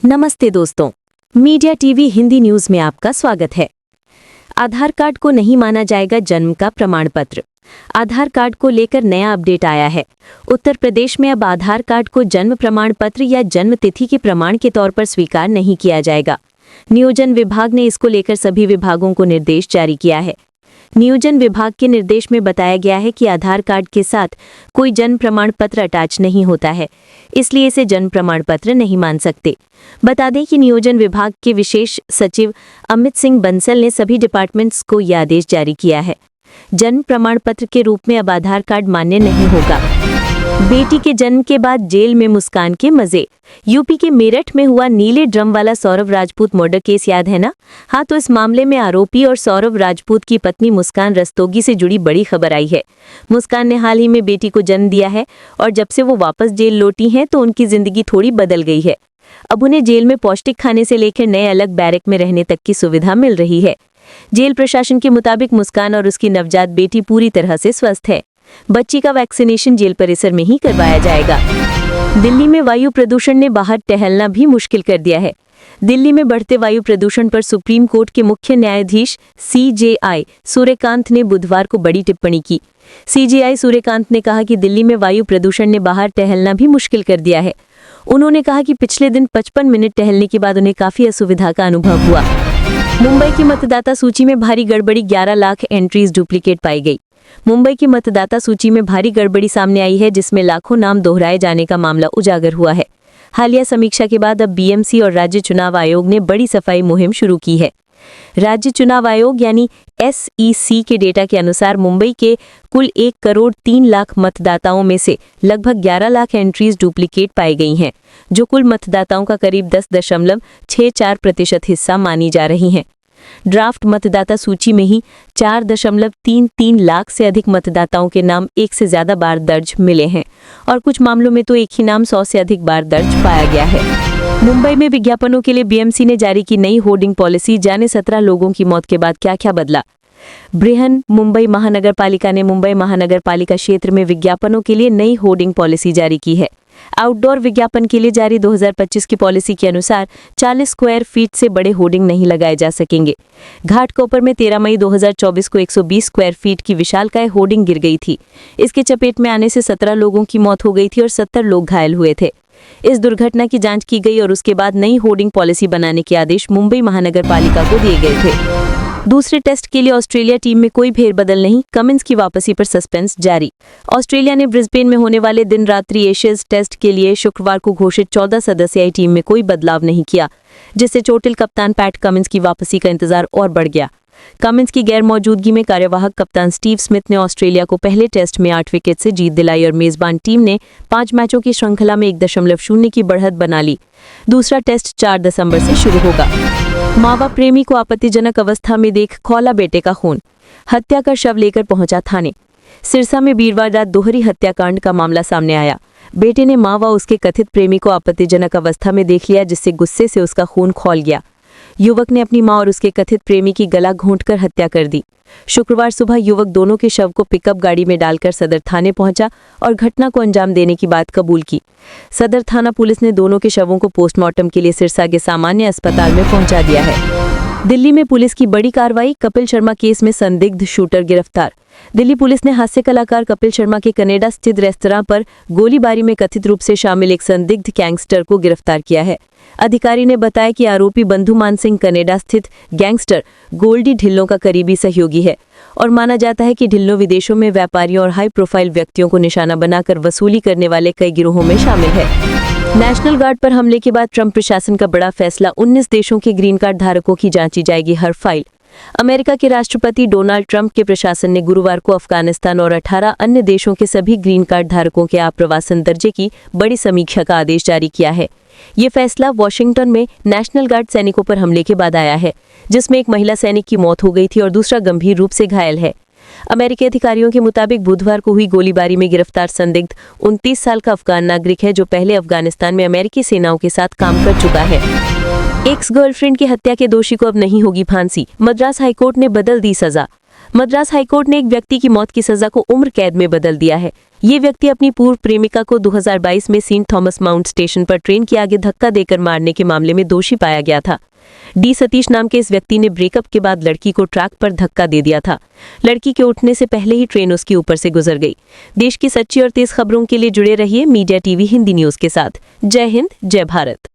नमस्ते दोस्तों, media TV Hindi news में आपका स्वागत है। आधार कार्ड को नहीं माना जाएगा जन्म का प्रमाण पत्र। आधार कार्ड को लेकर नया अपडेट आया है। उत्तर प्रदेश में अब आधार कार्ड को जन्म प्रमाण पत्र या जन्म तिथि के प्रमाण के तौर पर स्वीकार नहीं किया जाएगा। नियोजन विभाग ने इसको लेकर सभी विभागों को निर्देश जारी किया है। नियोजन विभाग के निर्देश में बताया गया है कि आधार कार्ड के साथ कोई जन्म प्रमाण पत्र अटैच नहीं होता है, इसलिए इसे जन्म प्रमाण पत्र नहीं मान सकते। बता दें कि नियोजन विभाग के विशेष सचिव अमित सिंह बंसल ने सभी डिपार्टमेंट्स को यह आदेश जारी किया है। जन्म प्रमाण पत्र के रूप में अब आधार कार्ड मान्य नहीं होगा। बेटी के जन्म के बाद जेल में मुस्कान के मजे। यूपी के मेरठ में हुआ नीले ड्रम वाला सौरव राजपूत मर्डर केस याद है ना? हाँ, तो इस मामले में आरोपी और सौरव राजपूत की पत्नी मुस्कान रस्तोगी से जुड़ी बड़ी खबर आई है। मुस्कान ने हाल ही में बेटी को जन्म दिया है और जब से वो वापस जेल लौटी हैं तो उनकी जिंदगी थोड़ी बदल गई है। अब उन्हें जेल में पौष्टिक खाने से लेकर नए अलग बैरक में रहने तक की सुविधा मिल रही है। जेल प्रशासन के मुताबिक मुस्कान और उसकी नवजात बेटी पूरी तरह से स्वस्थ है। बच्ची का वैक्सीनेशन जेल परिसर में ही करवाया जाएगा। दिल्ली में वायु प्रदूषण ने बाहर टहलना भी मुश्किल कर दिया है। दिल्ली में बढ़ते वायु प्रदूषण पर सुप्रीम कोर्ट के मुख्य न्यायाधीश CJI सूर्यकांत ने बुधवार को बड़ी टिप्पणी की। CJI सूर्यकांत ने कहा कि दिल्ली में वायु प्रदूषण ने बाहर टहलना भी मुश्किल कर दिया है। उन्होंने कहा कि पिछले दिन 55 मिनट टहलने के बाद उन्हें काफी असुविधा का अनुभव हुआ। मुंबई की मतदाता सूची में भारी गड़बड़ी, 11 लाख एंट्रीज डुप्लीकेट पाई गई। मुंबई की मतदाता सूची में भारी गड़बड़ी सामने आई है, जिसमें लाखों नाम दोहराए जाने का मामला उजागर हुआ है। हालिया समीक्षा के बाद अब BMC और राज्य चुनाव आयोग ने बड़ी सफाई मुहिम शुरू की है। राज्य चुनाव आयोग यानी SEC के डेटा के अनुसार मुंबई के कुल 1 करोड़ 3 लाख मतदाताओं में से लगभग 11 लाख एंट्रीज डुप्लीकेट पाई गई हैं, जो कुल मतदाताओं का करीब 10.64% हिस्सा मानी जा रही हैं। ड्राफ्ट मतदाता सूची में ही 4.33 लाख से अधिक मतदाताओं के नाम एक से ज्यादा बार दर्ज मिले हैं और कुछ मामलों में तो एक ही नाम 100 से अधिक बार दर्ज पाया गया है। मुंबई में विज्ञापनों के लिए BMC ने जारी की नई होर्डिंग पॉलिसी। जाने 17 लोगों की मौत के बाद क्या क्या बदला। बृहन मुंबई महानगर पालिका ने मुंबई महानगर पालिका क्षेत्र में विज्ञापनों के लिए नई होर्डिंग पॉलिसी जारी की है। आउटडोर विज्ञापन के लिए जारी 2025 की पॉलिसी के अनुसार 40 स्क्वायर फीट से बड़े होर्डिंग नहीं लगाए जा सकेंगे। घाटकोपर में 13 मई 2024 को 120 स्क्वायर फीट की विशालकाय होर्डिंग गिर गई थी। इसके चपेट में आने से 17 लोगों की मौत हो गई थी और 70 लोग घायल हुए थे। इस दुर्घटना की जांच की गई और उसके बाद नई होर्डिंग पॉलिसी बनाने के आदेश मुंबई महानगर पालिका को दिए गए थे। दूसरे टेस्ट के लिए ऑस्ट्रेलिया टीम में कोई फेरबदल नहीं, कमिंस की वापसी पर सस्पेंस जारी। ऑस्ट्रेलिया ने ब्रिस्बेन में होने वाले दिन रात्रि एशेज टेस्ट के लिए शुक्रवार को घोषित 14 सदस्यीय टीम में कोई बदलाव नहीं किया, जिससे चोटिल कप्तान पैट कमिंस की वापसी का इंतजार और बढ़ गया। कमिंस की गैर मौजूदगी में कार्यवाहक कप्तान स्टीव स्मिथ ने ऑस्ट्रेलिया को पहले टेस्ट में 8 विकेट से जीत दिलाई और मेजबान टीम ने 5 मैचों की श्रृंखला में 1.0 की बढ़त बना ली। दूसरा टेस्ट 4 दिसंबर से शुरू होगा। मावा प्रेमी को आपत्तिजनक अवस्था में देख खौला बेटे का खून, हत्या कर शव लेकर पहुंचा थाने। सिरसा में वीरवार रात दोहरी हत्याकांड का मामला सामने आया। बेटे ने मां व उसके कथित प्रेमी को आपत्तिजनक अवस्था में देख लिया, जिससे गुस्से से उसका खून खौल गया। युवक ने अपनी मां और उसके कथित प्रेमी की गला घोंटकर हत्या कर दी। शुक्रवार सुबह युवक दोनों के शव को पिकअप गाड़ी में डालकर सदर थाने पहुंचा और घटना को अंजाम देने की बात कबूल की। सदर थाना पुलिस ने दोनों के शवों को पोस्टमार्टम के लिए सिरसा के सामान्य अस्पताल में पहुंचा दिया है। दिल्ली में पुलिस की बड़ी कार्रवाई, कपिल शर्मा केस में संदिग्ध शूटर गिरफ्तार। दिल्ली पुलिस ने हास्य कलाकार कपिल शर्मा के कनाडा स्थित रेस्तरां पर गोलीबारी में कथित रूप से शामिल एक संदिग्ध गैंगस्टर को गिरफ्तार किया है। अधिकारी ने बताया कि आरोपी बंधुमान सिंह कनाडा स्थित गैंगस्टर गोल्डी ढिल्लों का करीबी सहयोगी है और माना जाता है कि ढिल्लों विदेशों में व्यापारियों और हाई प्रोफाइल व्यक्तियों को निशाना बनाकर वसूली करने वाले कई गिरोहों में शामिल है। नेशनल गार्ड पर हमले के बाद ट्रंप प्रशासन का बड़ा फैसला, 19 देशों के ग्रीन कार्ड धारकों की जांची जाएगी हर फाइल। अमेरिका के राष्ट्रपति डोनाल्ड ट्रंप के प्रशासन ने गुरुवार को अफगानिस्तान और 18 अन्य देशों के सभी ग्रीन कार्ड धारकों के आप्रवासन दर्जे की बड़ी समीक्षा का आदेश जारी किया है। ये फैसला वॉशिंगटन में नेशनल गार्ड सैनिकों पर हमले के बाद आया है, जिसमें एक महिला सैनिक की मौत हो गई थी और दूसरा गंभीर रूप से घायल है। अमेरिकी अधिकारियों के मुताबिक बुधवार को हुई गोलीबारी में गिरफ्तार संदिग्ध 29 साल का अफगान नागरिक है, जो पहले अफगानिस्तान में अमेरिकी सेनाओं के साथ काम कर चुका है। एक्स गर्लफ्रेंड की हत्या के दोषी को अब नहीं होगी फांसी, मद्रास हाईकोर्ट ने बदल दी सजा। मद्रास हाईकोर्ट ने एक व्यक्ति की मौत की सजा को उम्र कैद में बदल दिया है। ये व्यक्ति अपनी पूर्व प्रेमिका को 2022 में सेंट थॉमस माउंट स्टेशन पर ट्रेन के आगे धक्का देकर मारने के मामले में दोषी पाया गया था। डी सतीश नाम के इस व्यक्ति ने ब्रेकअप के बाद लड़की को ट्रैक पर धक्का दे दिया था। लड़की के उठने से पहले ही ट्रेन उसके ऊपर से गुजर गई। देश की सच्ची और तेज खबरों के लिए जुड़े रहिए मीडिया टीवी हिंदी न्यूज के साथ। जय हिंद, जय भारत।